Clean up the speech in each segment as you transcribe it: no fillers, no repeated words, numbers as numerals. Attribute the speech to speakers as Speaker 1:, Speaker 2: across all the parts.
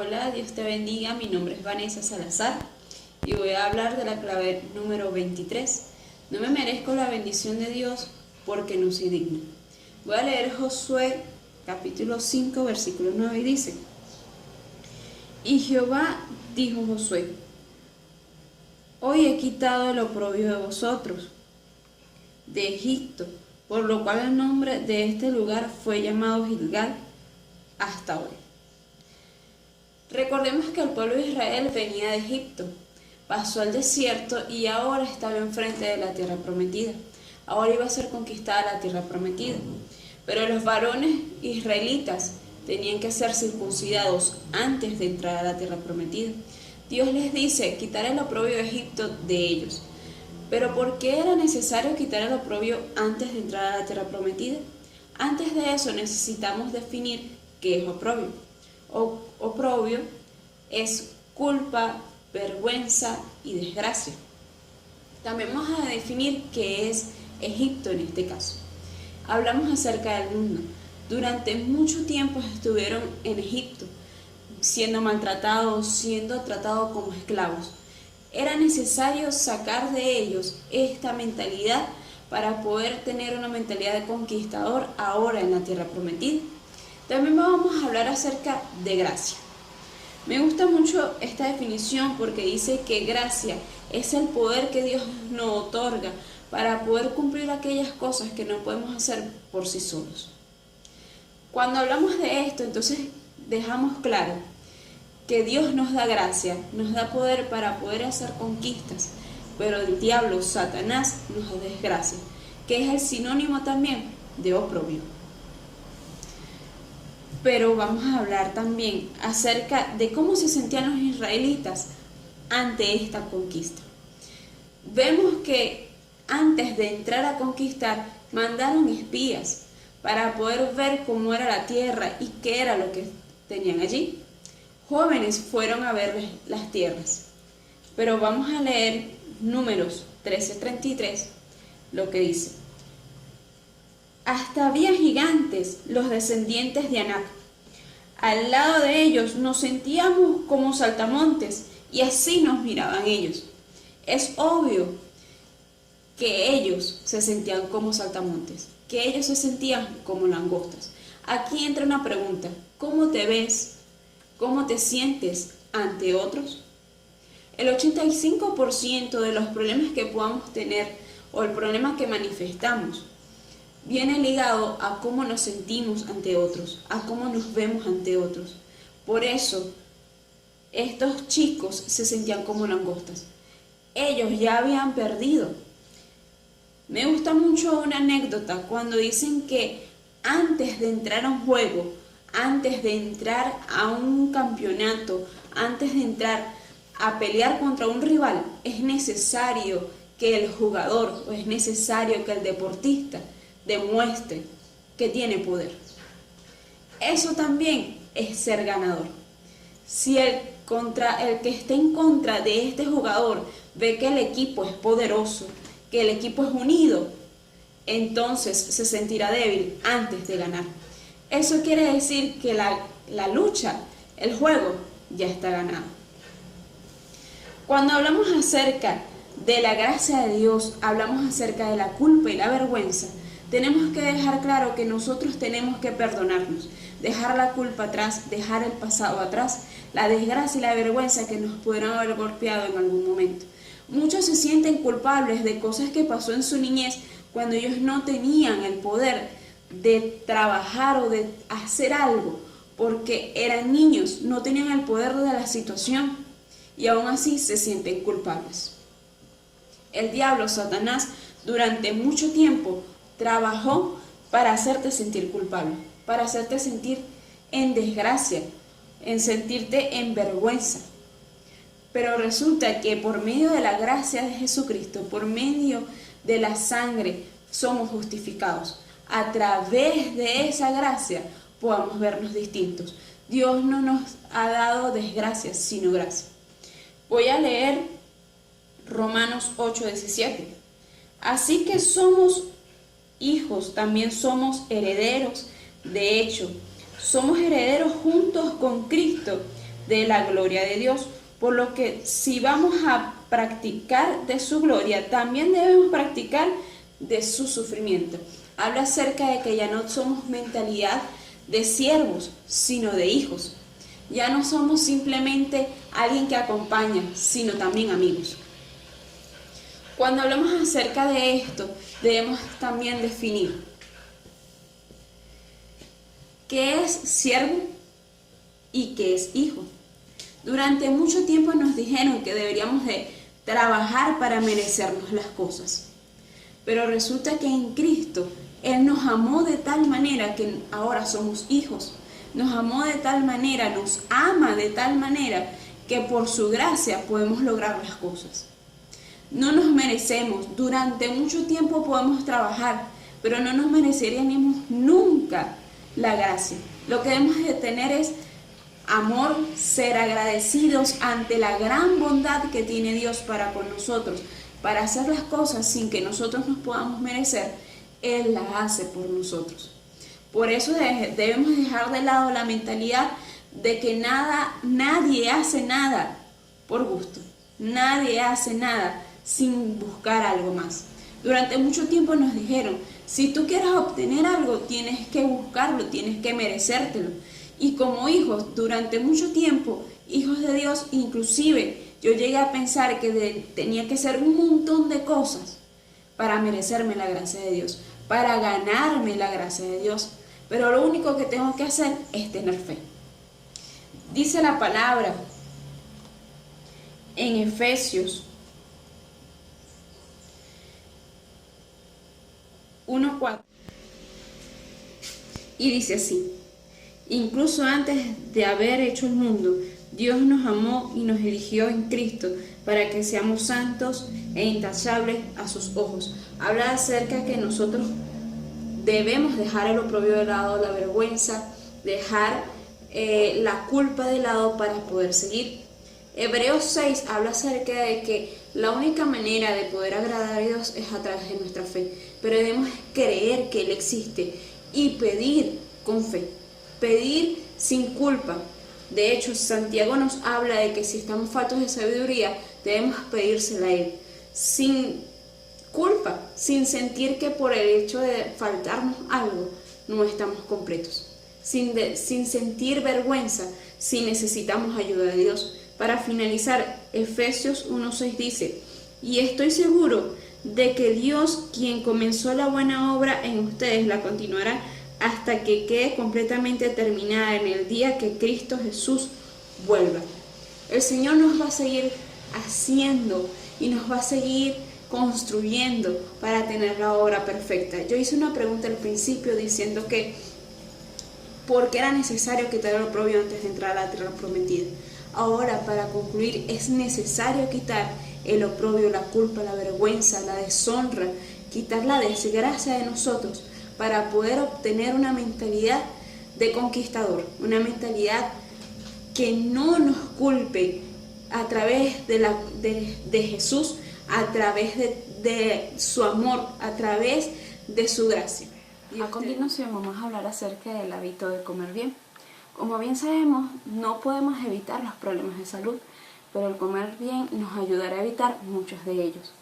Speaker 1: Hola, Dios te bendiga. Mi nombre es Vanessa Salazar y voy a hablar de la clave número 23. No me merezco la bendición de Dios porque no soy digno. Voy a leer Josué capítulo 5 versículo 9 y dice: Y Jehová dijo a Josué: Hoy he quitado el oprobio de vosotros, de Egipto, por lo cual el nombre de este lugar fue llamado Gilgal hasta hoy. Recordemos que el pueblo de Israel venía de Egipto, pasó al desierto y ahora estaba enfrente de la tierra prometida. Ahora iba a ser conquistada la tierra prometida. Pero los varones israelitas tenían que ser circuncidados antes de entrar a la tierra prometida. Dios les dice quitar el oprobio de Egipto de ellos. Pero ¿por qué era necesario quitar el oprobio antes de entrar a la tierra prometida? Antes de eso necesitamos definir qué es oprobio. Oprobio es culpa, vergüenza y desgracia. También vamos a definir qué es Egipto en este caso. Hablamos acerca del mundo. Durante mucho tiempo estuvieron en Egipto, siendo maltratados, siendo tratados como esclavos. Era necesario sacar de ellos esta mentalidad para poder tener una mentalidad de conquistador ahora en la tierra prometida. También vamos a hablar acerca de gracia. Me gusta mucho esta definición porque dice que gracia es el poder que Dios nos otorga para poder cumplir aquellas cosas que no podemos hacer por sí solos. Cuando hablamos de esto, entonces dejamos claro que Dios nos da gracia, nos da poder para poder hacer conquistas, pero el diablo, Satanás, nos da desgracia, que es el sinónimo también de oprobio. Pero vamos a hablar también acerca de cómo se sentían los israelitas ante esta conquista. Vemos que antes de entrar a conquistar, mandaron espías para poder ver cómo era la tierra y qué era lo que tenían allí. Jóvenes fueron a ver las tierras. Pero vamos a leer Números 13:33, lo que dice: Hasta había gigantes, los descendientes de Anac. Al lado de ellos nos sentíamos como saltamontes y así nos miraban ellos. Es obvio que ellos se sentían como saltamontes, que ellos se sentían como langostas. Aquí entra una pregunta: ¿cómo te ves? ¿Cómo te sientes ante otros? El 85% de los problemas que podamos tener o el problema que manifestamos viene ligado a cómo nos sentimos ante otros, a cómo nos vemos ante otros. Por eso, estos chicos se sentían como langostas. Ellos ya habían perdido. Me gusta mucho una anécdota cuando dicen que antes de entrar a un juego, antes de entrar a un campeonato, antes de entrar a pelear contra un rival, es necesario que el jugador o es necesario que el deportista demuestre que tiene poder. Eso también es ser ganador. Si el que esté en contra de este jugador ve que el equipo es poderoso, que el equipo es unido, entonces se sentirá débil antes de ganar. Eso quiere decir que la lucha, el juego, ya está ganado. Cuando hablamos acerca de la gracia de Dios, hablamos acerca de la culpa y la vergüenza. Tenemos que dejar claro que nosotros tenemos que perdonarnos, dejar la culpa atrás, dejar el pasado atrás, la desgracia y la vergüenza que nos pudieron haber golpeado en algún momento. Muchos se sienten culpables de cosas que pasó en su niñez cuando ellos no tenían el poder de trabajar o de hacer algo, porque eran niños, no tenían el poder de la situación y aún así se sienten culpables. El diablo, Satanás, durante mucho tiempo trabajó para hacerte sentir culpable, para hacerte sentir en desgracia, en sentirte en vergüenza. Pero resulta que por medio de la gracia de Jesucristo, por medio de la sangre, somos justificados. A través de esa gracia podamos vernos distintos. Dios no nos ha dado desgracias, sino gracia. Voy a leer Romanos 8:17. Así que somos hijos, también somos herederos. De hecho, somos herederos juntos con Cristo, de la gloria de Dios. Por lo que si vamos a practicar de su gloria, también debemos practicar de su sufrimiento. Habla acerca de que ya no somos mentalidad de siervos, sino de hijos. Ya no somos simplemente alguien que acompaña, sino también amigos. Cuando hablamos acerca de esto, debemos también definir qué es siervo y qué es hijo. Durante mucho tiempo nos dijeron que deberíamos de trabajar para merecernos las cosas. Pero resulta que en Cristo Él nos amó de tal manera que ahora somos hijos. Nos amó de tal manera, nos ama de tal manera que por su gracia podemos lograr las cosas. No nos merecemos, durante mucho tiempo podemos trabajar, pero no nos mereceríamos nunca la gracia. Lo que debemos de tener es amor, ser agradecidos ante la gran bondad que tiene Dios para con nosotros, para hacer las cosas sin que nosotros nos podamos merecer. Él las hace por nosotros. Por eso debemos dejar de lado la mentalidad de que nadie hace nada por gusto. Nadie hace nada sin buscar algo más. Durante mucho tiempo nos dijeron, si tú quieres obtener algo, tienes que buscarlo, tienes que merecértelo. Y como hijos, durante mucho tiempo, hijos de Dios, inclusive yo llegué a pensar que tenía que hacer un montón de cosas para merecerme la gracia de Dios, para ganarme la gracia de Dios. Pero lo único que tengo que hacer es tener fe. Dice la palabra en Efesios 1:4 y dice así: incluso antes de haber hecho el mundo, Dios nos amó y nos eligió en Cristo para que seamos santos e intachables a sus ojos. Habla acerca de que nosotros debemos dejar el oprobio de lado, la vergüenza, dejar la culpa de lado para poder seguir. Hebreos 6 habla acerca de que la única manera de poder agradar a Dios es a través de nuestra fe, pero debemos creer que Él existe y pedir con fe, pedir sin culpa. De hecho, Santiago nos habla de que si estamos faltos de sabiduría, debemos pedírsela a Él, sin culpa, sin sentir que por el hecho de faltarnos algo no estamos completos, sin sentir vergüenza si necesitamos ayuda de Dios. Para finalizar, Efesios 1:6 dice: y estoy seguro de que Dios, quien comenzó la buena obra en ustedes, la continuará hasta que quede completamente terminada en el día que Cristo Jesús vuelva. El Señor nos va a seguir haciendo y nos va a seguir construyendo para tener la obra perfecta. Yo hice una pregunta al principio diciendo que ¿por qué era necesario quitar el oprobio antes de entrar a la tierra prometida? Ahora, para concluir, es necesario quitar el oprobio, la culpa, la vergüenza, la deshonra, quitar la desgracia de nosotros para poder obtener una mentalidad de conquistador, una mentalidad que no nos culpe a través de Jesús, a través de su amor, a través de su gracia. A continuación vamos a hablar acerca del hábito de comer bien. Como bien sabemos, no podemos evitar los problemas de salud, pero el comer bien nos ayudará a evitar muchos de ellos.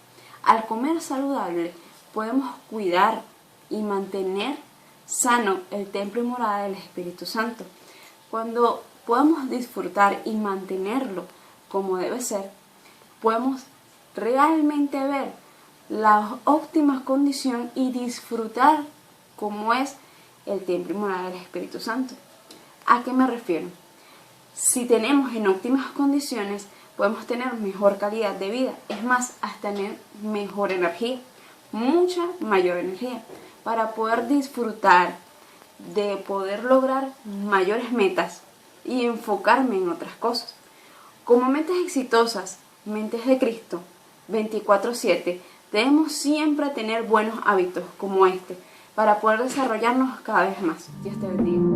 Speaker 1: Al comer saludable, podemos cuidar y mantener sano el templo y morada del Espíritu Santo. Cuando podemos disfrutar y mantenerlo como debe ser, podemos realmente ver la óptima condición y disfrutar como es el templo y morada del Espíritu Santo. ¿A qué me refiero? Si tenemos en óptimas condiciones, podemos tener mejor calidad de vida, es más, hasta tener mejor energía, mucha mayor energía, para poder disfrutar de poder lograr mayores metas y enfocarme en otras cosas. Como metas exitosas, mentes de Cristo, 24/7, debemos siempre tener buenos hábitos como este, para poder desarrollarnos cada vez más. Dios te bendiga.